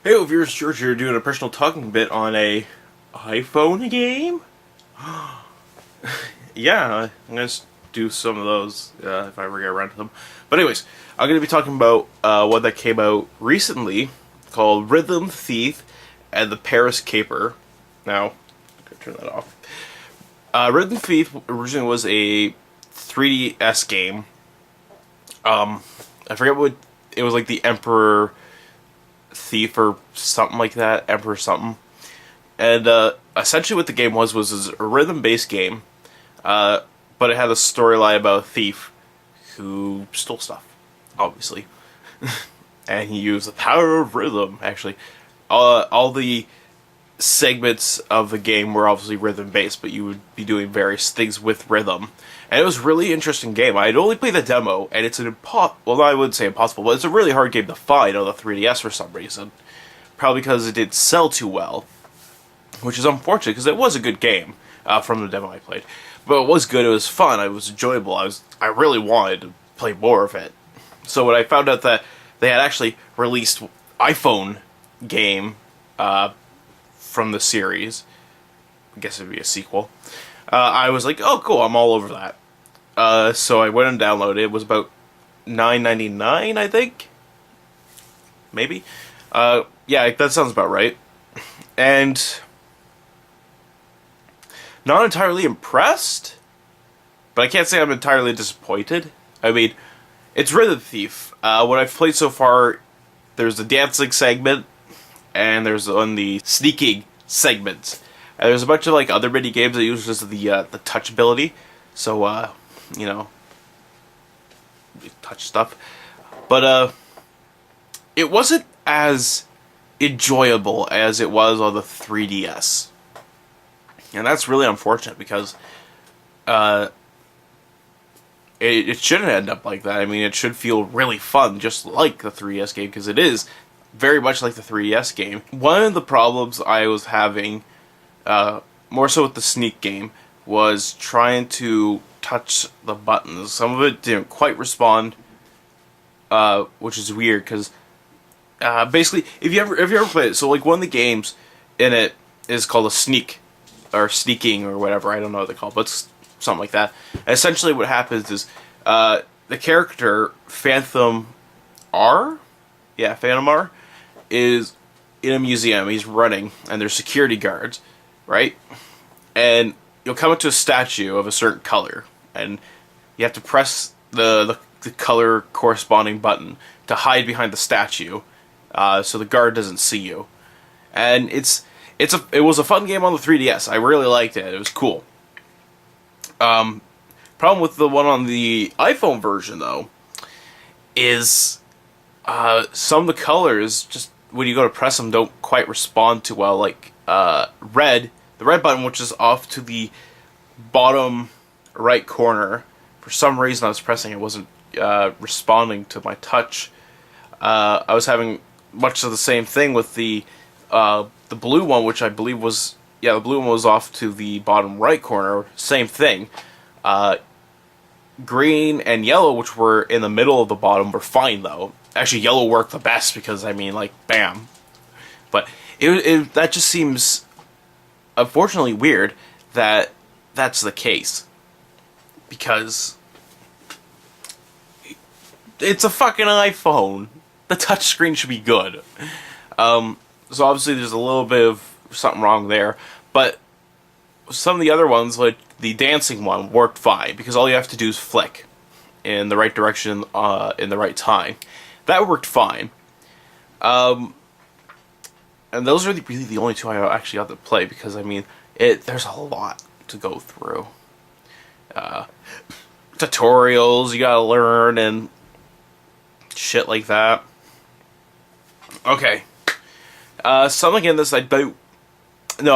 Hey, viewers, George here doing a personal talking bit on a iPhone game. Yeah, I'm gonna do some of those if I ever get around to them. But anyways, I'm gonna be talking about one that came out recently called Rhythm Thief and the Paris Caper. Now, I'm gonna turn that off. Rhythm Thief originally was a 3DS game. I forget what it was, like the Emperor Thief or something like that, Emperor something. And essentially what the game was a rhythm-based game, but it had a storyline about a thief who stole stuff, obviously. And he used the power of rhythm, actually. All the segments of the game were obviously rhythm-based, but you would be doing various things with rhythm. And it was a really interesting game. I had only played the demo, and it's well, I wouldn't say impossible, but it's a really hard game to find on the 3DS for some reason. Probably because it didn't sell too well, which is unfortunate, because it was a good game from the demo I played. But it was good, it was fun, it was enjoyable, I really wanted to play more of it. So when I found out that they had actually released iPhone game from the series, I guess it'd be a sequel, I was like, oh cool, I'm all over that. So I went and downloaded it. It was about $9.99, I think? Maybe? Yeah, that sounds about right. And not entirely impressed, but I can't say I'm entirely disappointed. I mean, it's Rhythm Thief. What I've played so far, there's the dancing segment, and there's the sneaking segment. And there's a bunch of like other mini games that use just the touch ability, so you know, touch stuff. But it wasn't as enjoyable as it was on the 3DS, and that's really unfortunate because it shouldn't end up like that. I mean, it should feel really fun, just like the 3DS game, because it is very much like the 3DS game. One of the problems I was having, more so with the sneak game, was trying to touch the buttons. Some of it didn't quite respond, which is weird, because basically, if you ever play it, so like one of the games in it is called a sneak, or sneaking, or whatever, I don't know what they call it, but it's something like that. And essentially what happens is, the character, Phantom R? Yeah, Phantom R, is in a museum, he's running, and there's security guards, right? And you'll come up to a statue of a certain color, and you have to press the color corresponding button to hide behind the statue, so the guard doesn't see you. And it was a fun game on the 3DS. I really liked it. It was cool. Problem with the one on the iPhone version, though, is some of the colors, just when you go to press them, don't quite respond too well. Like red, the red button, which is off to the bottom right corner, for some reason I was pressing it, wasn't responding to my touch. I was having much of the same thing with the blue one, which I believe was, yeah, the blue one was off to the bottom right corner, same thing. Green and yellow, which were in the middle of the bottom, were fine though. Actually, yellow worked the best because, I mean, like, bam. But that just seems, unfortunately, weird that that's the case. Because it's a fucking iPhone. The touchscreen should be good. So obviously there's a little bit of something wrong there. But some of the other ones, like the dancing one, worked fine, because all you have to do is flick in the right direction in the right time. That worked fine. And those are really the only two I actually got to play, because, I mean, there's a lot to go through. Tutorials you gotta learn, and shit like that. Okay. Something in this, no,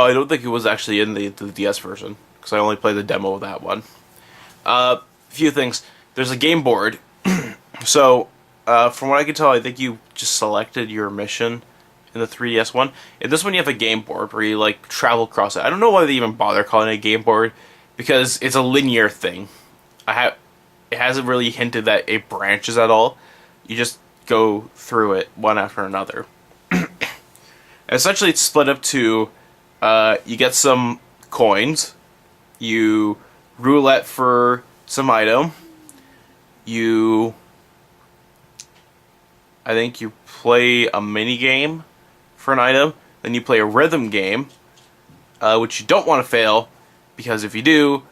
I don't think it was actually in the DS version, because I only played the demo of that one. Few things. There's a game board. So, from what I can tell, I think you just selected your mission in the 3DS one. In this one, you have a game board where you, like, travel across it. I don't know why they even bother calling it a game board, because it's a linear thing. It hasn't really hinted that it branches at all. You just go through it one after another. Essentially, it's split up to you get some coins, you roulette for some item, I think you play a mini game for an item, then you play a rhythm game, which you don't want to fail, because if you do,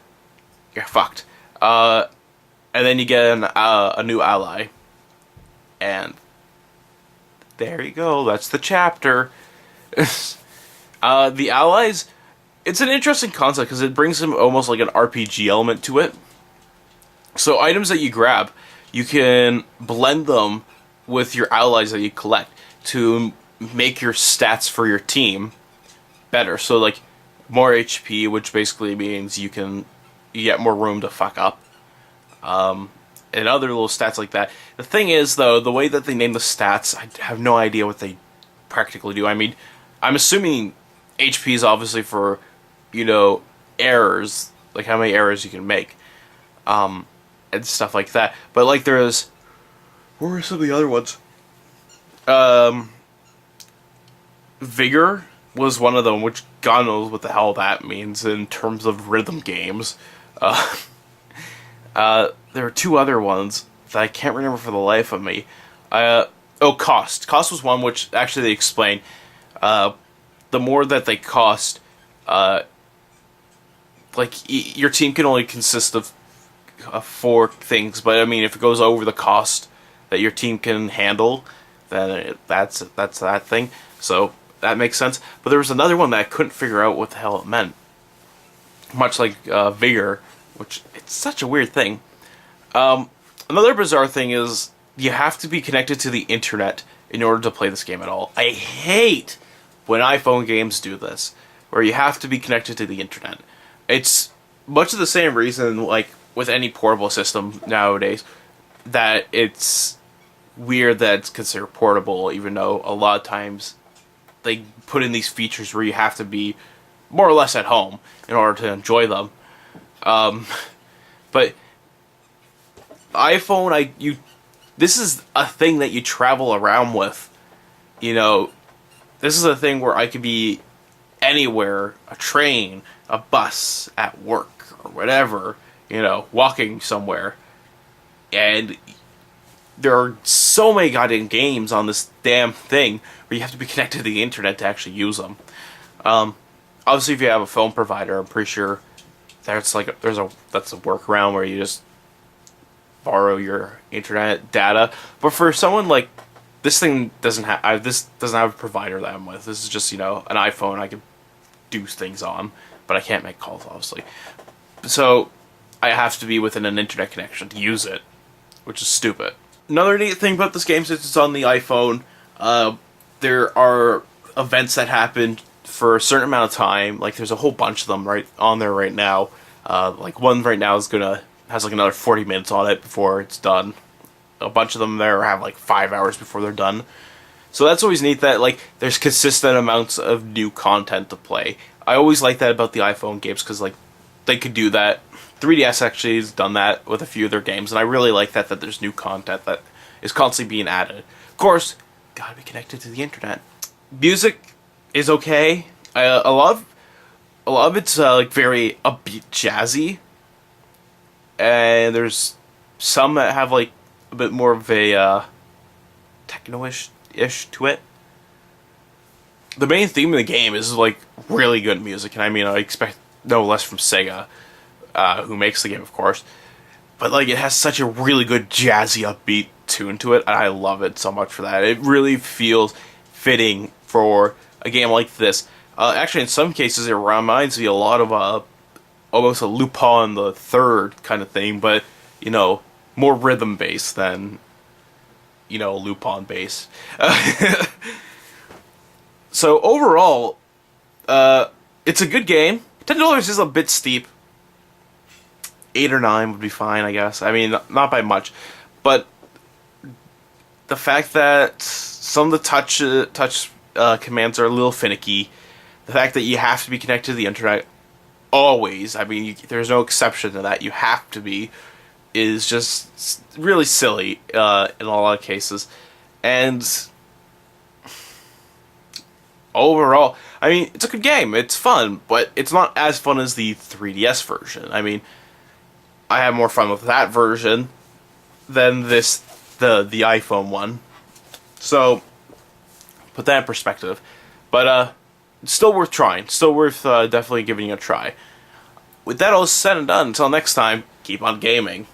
you're fucked. And then you get a new ally. And there you go, that's the chapter. The allies, it's an interesting concept because it brings them almost like an RPG element to it. So items that you grab, you can blend them with your allies that you collect to make your stats for your team better. So like more HP, which basically means you get more room to fuck up. And other little stats like that. The thing is, though, the way that they name the stats, I have no idea what they practically do. I mean, I'm assuming HP is obviously for, errors, like how many errors you can make, and stuff like that. But like what were some of the other ones? Vigor was one of them, which God knows what the hell that means in terms of rhythm games. There were two other ones that I can't remember for the life of me. Cost. Cost was one which actually they explain. The more that they cost, your team can only consist of 4 things. But I mean, if it goes over the cost that your team can handle, then that's that thing. So that makes sense. But there was another one that I couldn't figure out what the hell it meant. Much like Vigor, which it's such a weird thing. Another bizarre thing is you have to be connected to the internet in order to play this game at all. I hate when iPhone games do this, where you have to be connected to the internet. It's much of the same reason, like with any portable system nowadays, that it's weird that it's considered portable, even though a lot of times they put in these features where you have to be more or less at home in order to enjoy them. But iPhone, this is a thing that you travel around with. This is a thing where I could be anywhere, a train, a bus, at work, or whatever, walking somewhere. And there are so many goddamn games on this damn thing where you have to be connected to the internet to actually use them. Obviously, if you have a phone provider, I'm pretty sure that's a workaround where you just borrow your internet data. But for someone like this thing doesn't have a provider that I'm with. This is just an iPhone I can do things on, but I can't make calls obviously. So I have to be within an internet connection to use it, which is stupid. Another neat thing about this game, since it's on the iPhone, there are events that happen for a certain amount of time. Like there's a whole bunch of them right on there right now. Like one right now has like another 40 minutes on it before it's done. A bunch of them there have like 5 hours before they're done. So that's always neat that like there's consistent amounts of new content to play. I always like that about the iPhone games because like they could do that. 3DS actually has done that with a few of their games, and I really like that there's new content that is constantly being added. Of course, gotta be connected to the internet. Music is okay. A lot of it's like very upbeat, jazzy, and there's some that have like a bit more of a techno-ish to it. The main theme of the game is like really good music, and I mean I expect no less from Sega, who makes the game, of course. But like it has such a really good jazzy, upbeat tune to it, and I love it so much for that. It really feels fitting for a game like this. Actually, in some cases, it reminds me a lot of almost a Lupin the Third kind of thing, but more rhythm based than Lupin based. So overall, it's a good game. $10 is a bit steep. 8 or 9 would be fine, I guess. I mean, not by much, but the fact that some of the touch commands are a little finicky, the fact that you have to be connected to the internet always, I mean, there's no exception to that, you have to be, is just really silly in a lot of cases. And overall, I mean, it's a good game. It's fun, but it's not as fun as the 3DS version. I mean, I had more fun with that version than the iPhone one. So, put that in perspective. But, still worth trying. Still worth definitely giving it a try. With that all said and done, until next time, keep on gaming.